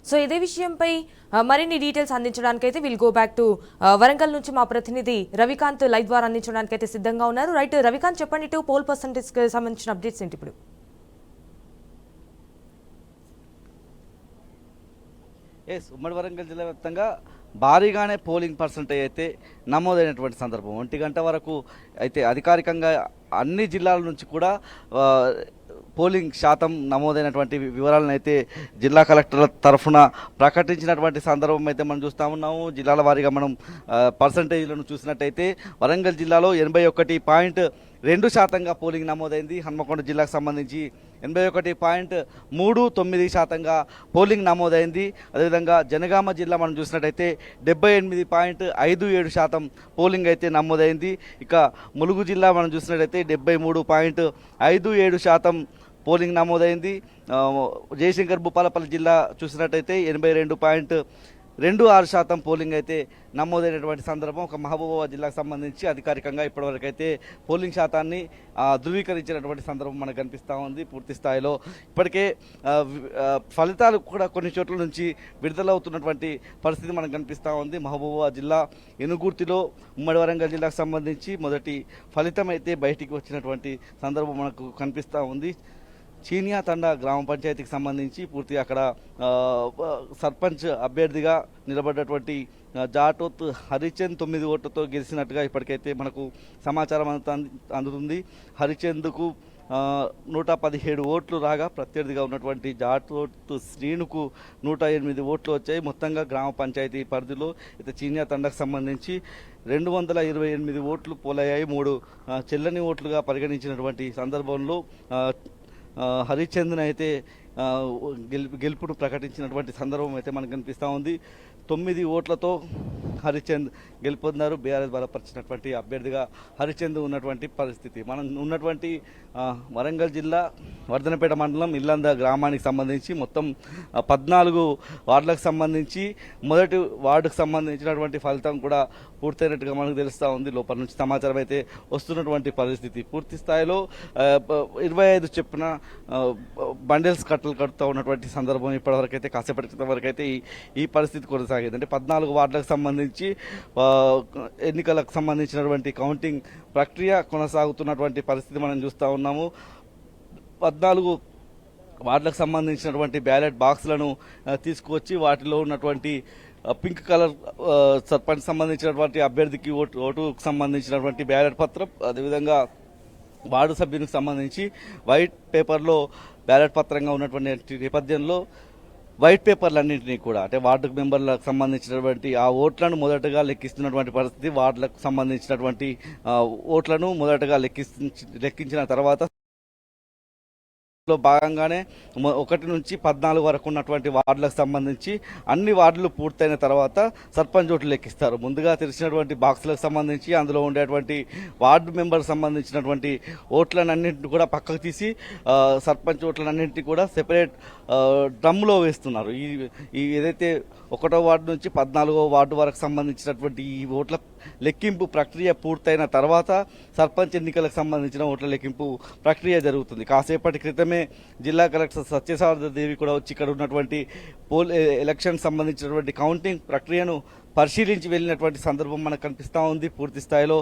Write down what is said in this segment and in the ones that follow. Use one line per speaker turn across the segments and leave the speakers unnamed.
So ఇదే విషయంపై మరిన్ని డీటెయిల్స్ అందించడానికైతే will go back to Warangal నుంచి మా ప్రతినిధి రవికాంత్ లైవ్ ద్వారా అందించడానికైతే సిద్ధంగా ఉన్నారు. రైట్ రవికాంత్, చెప్పండి, పోల్ పర్సంటేజ్కి సంబంధించిన అప్డేట్స్ ఏంటి ఇప్పుడు?
ఉమ్మడి వరంగల్ జిల్లా వ్యాప్తంగా భారీగానే పోలింగ్ పర్సంటేజ్ అయితే నమోదైనటువంటి సందర్భం. 1 గంట వరకు అయితే అధికారికంగా అన్ని జిల్లాల నుంచి కూడా పోలింగ్ శాతం నమోదైనటువంటి వివరాలను అయితే జిల్లా కలెక్టర్ల తరఫున ప్రకటించినటువంటి సందర్భం అయితే మనం చూస్తూ ఉన్నాము. జిల్లాల వారీగా మనం పర్సంటేజ్లను చూసినట్టయితే వరంగల్ జిల్లాలో 81.2% పోలింగ్ నమోదైంది. హన్మకొండ జిల్లాకు సంబంధించి 81.39% పోలింగ్ నమోదైంది. అదేవిధంగా జనగామ జిల్లా మనం చూసినట్టయితే 78.57% పోలింగ్ అయితే నమోదైంది. ఇక ములుగు జిల్లా మనం చూసినట్టయితే 73.57% పోలింగ్ నమోదైంది. జయశంకర్ భూపాలపల్లి జిల్లా చూసినట్టయితే 82.26% పోలింగ్ అయితే నమోదైనటువంటి సందర్భం. ఒక మహబూబాబాద్ జిల్లాకు సంబంధించి అధికారికంగా ఇప్పటివరకు అయితే పోలింగ్ శాతాన్ని ధృవీకరించినటువంటి సందర్భం మనకు కనిపిస్తూ ఉంది. పూర్తి స్థాయిలో ఇప్పటికే ఫలితాలు కూడా కొన్ని చోట్ల నుంచి విడుదలవుతున్నటువంటి పరిస్థితి మనకు కనిపిస్తూ ఉంది. మహబూబాబాద్ జిల్లా ఎనుగుర్తిలో ఉమ్మడి వరంగల్ జిల్లాకు సంబంధించి మొదటి ఫలితం అయితే బయటికి వచ్చినటువంటి సందర్భం మనకు కనిపిస్తూ ఉంది. చీనియా తండా గ్రామ పంచాయతీకి సంబంధించి పూర్తిగా అక్కడ సర్పంచ్ అభ్యర్థిగా నిలబడ్డటువంటి జాటోత్ హరిచంద్ 9 ఓట్లతో గెలిచినట్టుగా ఇప్పటికైతే మనకు సమాచారం అందుతుంది. హరిచంద్కు 117 ఓట్లు రాగా ప్రత్యర్థిగా ఉన్నటువంటి జాటోత్ శ్రీనుకు 108 ఓట్లు వచ్చాయి. మొత్తంగా గ్రామ పంచాయతీ పరిధిలో అయితే చీనియా తండాకు సంబంధించి 228 ఓట్లు పోలయ్యాయి. 3 చెల్లని ఓట్లుగా పరిగణించినటువంటి సందర్భంలో హరిచంద్ని అయితే గెలుపును ప్రకటించినటువంటి సందర్భం అయితే మనకు కనిపిస్తూ ఉంది. 9 ఓట్లతో హరిచంద్ గెలుపొందారు. బీఆర్ఎస్ బలపరిచినటువంటి అభ్యర్థిగా హరిచంద్ ఉన్నటువంటి పరిస్థితి. మనం ఉన్నటువంటి వరంగల్ జిల్లా వర్ధనపేట మండలం ఇల్లంద గ్రామానికి సంబంధించి మొత్తం 14 వార్డులకు సంబంధించి మొదటి వార్డుకు సంబంధించినటువంటి ఫలితం కూడా పూర్తయినట్టుగా మనకు తెలుస్తూ ఉంది. లోపల నుంచి సమాచారం అయితే వస్తున్నటువంటి పరిస్థితి. పూర్తి స్థాయిలో 25 చెప్పున బండిల్స్ కడుతూ ఉన్నటువంటి సందర్భం ఇప్పటివరకు అయితే కాసేపటి క్రితం వరకు అయితే ఈ పరిస్థితి కొనసాగింది. అంటే 14 వార్డులకు సంబంధించి ఎన్నికలకు సంబంధించినటువంటి కౌంటింగ్ ప్రక్రియ కొనసాగుతున్నటువంటి పరిస్థితి మనం చూస్తూ ఉన్నాము. 14 వార్డులకు సంబంధించినటువంటి బ్యాలెట్ బాక్స్లను తీసుకువచ్చి వాటిలో ఉన్నటువంటి పింక్ కలర్ సర్పంచ్ సంబంధించినటువంటి అభ్యర్థికి ఓటుకు సంబంధించినటువంటి బ్యాలెట్ పత్రం, అదేవిధంగా వార్డు సభ్యునికి సంబంధించి వైట్ పేపర్లో బ్యాలెట్ పత్రంగా ఉన్నటువంటి నేపథ్యంలో వైట్ పేపర్లన్నింటినీ కూడా అంటే వార్డు మెంబర్లకు సంబంధించినటువంటి ఆ ఓట్లను మొదటగా లెక్కిస్తున్నటువంటి పరిస్థితి. వార్డులకు సంబంధించినటువంటి ఓట్లను మొదటగా లెక్కించిన తర్వాత లో భాగంగానే 1 నుంచి 14 వరకు ఉన్నటువంటి వార్డులకు సంబంధించి అన్ని వార్డులు పూర్తయిన తర్వాత సర్పంచ్ ఓట్లు లెక్కిస్తారు. ముందుగా తెరిచినటువంటి బాక్సులకు సంబంధించి అందులో ఉండేటువంటి వార్డు మెంబర్కి సంబంధించినటువంటి ఓట్లన్నింటినీ కూడా పక్కకు తీసి సర్పంచ్ ఓట్లన్నింటినీ కూడా సెపరేట్ డ్రమ్లో వేస్తున్నారు. ఈ ఏదైతే 1వ వార్డు నుంచి 14వ వార్డు వరకు సంబంధించినటువంటి ఈ ఓట్ల లెక్కింపు ప్రక్రియ పూర్తయిన తర్వాత సర్పంచ్ ఎన్నికలకు సంబంధించిన ఓట్ల లెక్కింపు ప్రక్రియ జరుగుతుంది. కాసేపటి క్రితమే జిల్లా కలెక్టర్ సత్యసారథ దేవి కూడా వచ్చి ఇక్కడ ఉన్నటువంటి ఎలక్షన్ సంబంధించినటువంటి కౌంటింగ్ ప్రక్రియను పరిశీలించి వెళ్ళినటువంటి సందర్భం మనకు కనిపిస్తూ ఉంది. పూర్తి స్థాయిలో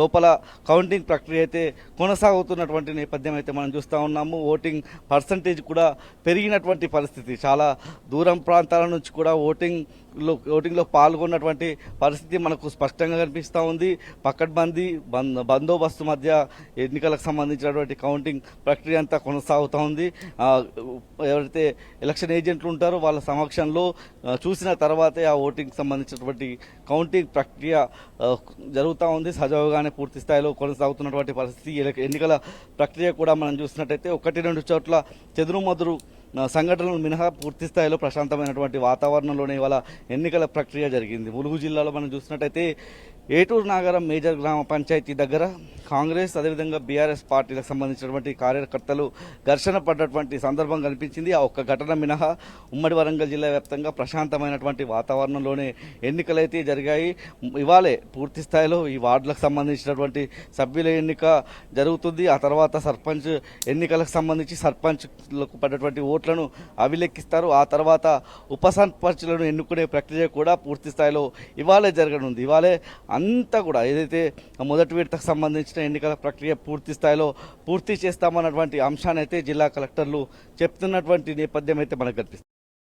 లోపల కౌంటింగ్ ప్రక్రియ అయితే కొనసాగుతున్నటువంటి నేపథ్యం అయితే మనం చూస్తూ ఉన్నాము. ఓటింగ్ పర్సంటేజ్ కూడా పెరిగినటువంటి పరిస్థితి. చాలా దూరం ప్రాంతాల నుంచి కూడా ఓటింగ్లో పాల్గొన్నటువంటి పరిస్థితి మనకు స్పష్టంగా కనిపిస్తూ ఉంది. పకడ్బందీ బందోబస్తు మధ్య ఎన్నికలకు సంబంధించినటువంటి కౌంటింగ్ ప్రక్రియ అంతా కొనసాగుతూ ఉంది. ఎవరైతే ఎలక్షన్ ఏజెంట్లు ఉంటారో వాళ్ళ సమక్షంలో చూసిన తర్వాతే ఆ ఓటింగ్ సంబంధించినటువంటి కౌంటింగ్ ప్రక్రియ జరుగుతూ ఉంది. సజావుగానే పూర్తి స్థాయిలో కొనసాగుతున్నటువంటి పరిస్థితి. ఎన్నికల ప్రక్రియ కూడా మనం చూసినట్టయితే 1-2 చోట్ల చెదురుమదురు సంఘటనలు మినహా పూర్తి స్థాయిలో ప్రశాంతమైనటువంటి వాతావరణంలోనే ఇవాళ ఎన్నికల ప్రక్రియ జరిగింది. ములుగు జిల్లాలో మనం చూసినట్టయితే ఏటూరు నాగరం మేజర్ గ్రామ పంచాయతీ దగ్గర కాంగ్రెస్ అదేవిధంగా బీఆర్ఎస్ పార్టీలకు సంబంధించినటువంటి కార్యకర్తలు ఘర్షణ పడ్డటువంటి సందర్భం కనిపించింది. ఆ ఒక్క ఘటన మినహా ఉమ్మడి వరంగల్ జిల్లా వ్యాప్తంగా ప్రశాంతమైనటువంటి వాతావరణంలోనే ఎన్నికలైతే జరిగాయి. ఇవాళే పూర్తి స్థాయిలో ఈ వార్డులకు సంబంధించినటువంటి సభ్యుల ఎన్నిక జరుగుతుంది. ఆ తర్వాత సర్పంచ్ ఎన్నికలకు సంబంధించి సర్పంచ్లకు పడ్డటువంటి ఓట్లను అవిలెక్కిస్తారు. ఆ తర్వాత ఉప సర్పంచ్లను ఎన్నుకునే ప్రక్రియ కూడా పూర్తి స్థాయిలో ఇవాళే జరగనుంది. ఇవాళే అంతా కూడా ఏదైతే మొదటి విడతకు సంబంధించిన ఎన్నికల ప్రక్రియ పూర్తి స్థాయిలో పూర్తి చేస్తామన్నటువంటి అంశాన్ని అయితే జిల్లా కలెక్టర్లు చెప్తున్నటువంటి నేపథ్యం అయితే మనకు కనిపిస్తుంది.